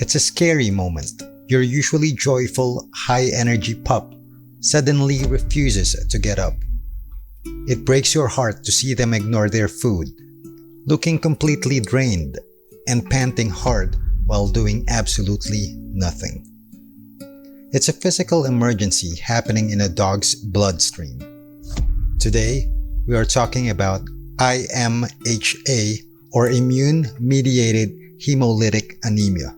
It's a scary moment. Your usually joyful, high-energy pup suddenly refuses to get up. It breaks your heart to see them ignore their food, looking completely drained and panting hard while doing absolutely nothing. It's a physical emergency happening in a dog's bloodstream. Today, we are talking about IMHA, or Immune-Mediated Hemolytic Anemia.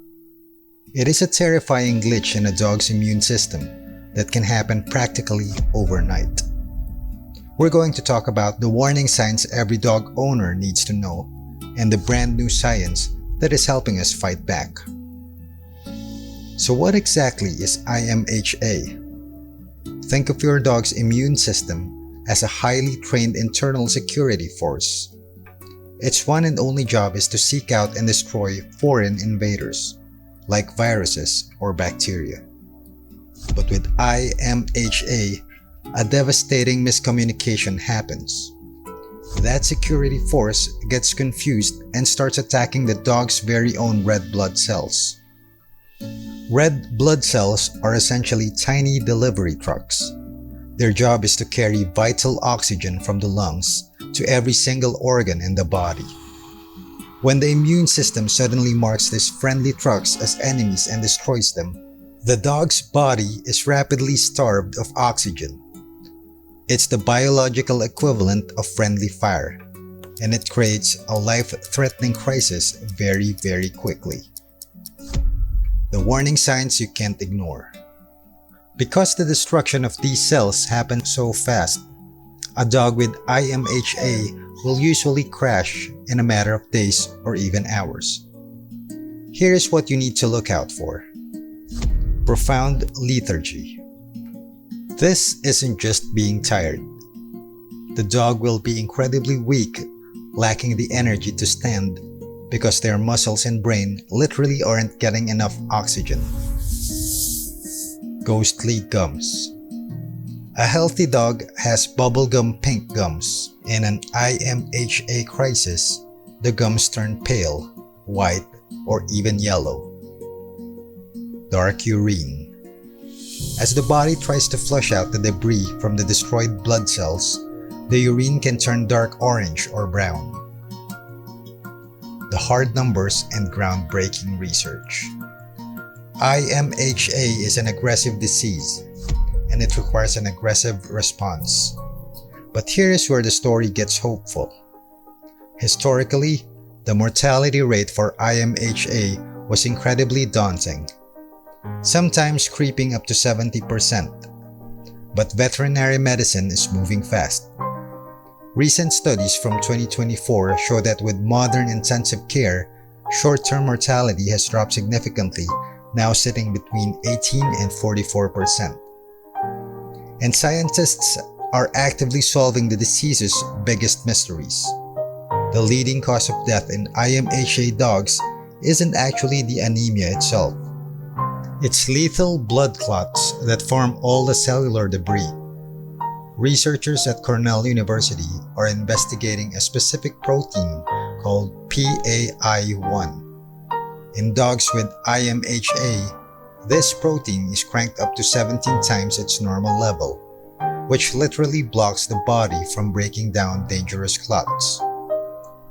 It is a terrifying glitch in a dog's immune system that can happen practically overnight. We're going to talk about the warning signs every dog owner needs to know and the brand new science that is helping us fight back. So what exactly is IMHA? Think of your dog's immune system as a highly trained internal security force. Its one and only job is to seek out and destroy foreign invaders, like viruses or bacteria. But with IMHA, a devastating miscommunication happens. That security force gets confused and starts attacking the dog's very own red blood cells. Red blood cells are essentially tiny delivery trucks. Their job is to carry vital oxygen from the lungs to every single organ in the body. When the immune system suddenly marks these friendly trucks as enemies and destroys them, the dog's body is rapidly starved of oxygen. It's the biological equivalent of friendly fire, and it creates a life-threatening crisis very, very quickly. The warning signs you can't ignore. Because the destruction of these cells happens so fast, a dog with IMHA will usually crash in a matter of days or even hours. Here is what you need to look out for. Profound lethargy. This isn't just being tired. The dog will be incredibly weak, lacking the energy to stand because their muscles and brain literally aren't getting enough oxygen. Ghostly gums. A healthy dog has bubblegum pink gums. In an IMHA crisis, the gums turn pale, white, or even yellow. Dark urine. As the body tries to flush out the debris from the destroyed blood cells, the urine can turn dark orange or brown. The hard numbers and groundbreaking research. IMHA is an aggressive disease, and it requires an aggressive response. But here is where the story gets hopeful. Historically, the mortality rate for IMHA was incredibly daunting, sometimes creeping up to 70%. But veterinary medicine is moving fast. Recent studies from 2024 show that with modern intensive care, short-term mortality has dropped significantly, now sitting between 18 and 44%. And scientists are actively solving the disease's biggest mysteries. The leading cause of death in IMHA dogs isn't actually the anemia itself. It's lethal blood clots that form all the cellular debris. Researchers at Cornell University are investigating a specific protein called PAI1. In dogs with IMHA, this protein is cranked up to 17 times its normal level, which literally blocks the body from breaking down dangerous clots.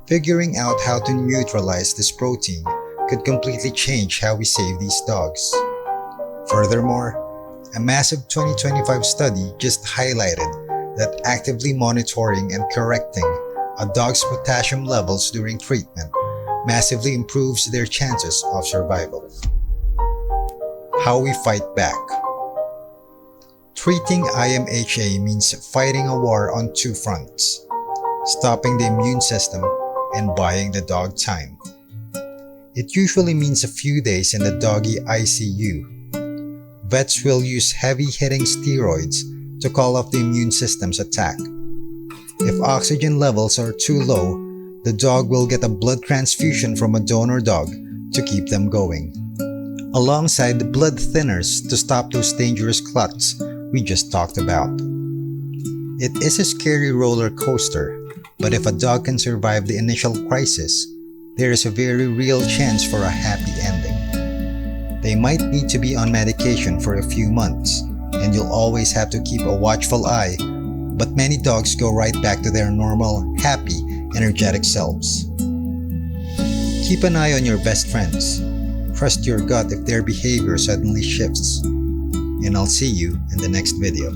Figuring out how to neutralize this protein could completely change how we save these dogs. Furthermore, a massive 2025 study just highlighted that actively monitoring and correcting a dog's potassium levels during treatment massively improves their chances of survival. How we fight back. Treating IMHA means fighting a war on two fronts: stopping the immune system and buying the dog time. It usually means a few days in the doggy ICU. Vets will use heavy-hitting steroids to call off the immune system's attack. If oxygen levels are too low, the dog will get a blood transfusion from a donor dog to keep them going, alongside the blood thinners to stop those dangerous clots we just talked about. It is a scary roller coaster, but if a dog can survive the initial crisis, there is a very real chance for a happy ending. They might need to be on medication for a few months, and you'll always have to keep a watchful eye, but many dogs go right back to their normal, happy, energetic selves. Keep an eye on your best friends. Trust your gut if their behavior suddenly shifts. And I'll see you in the next video.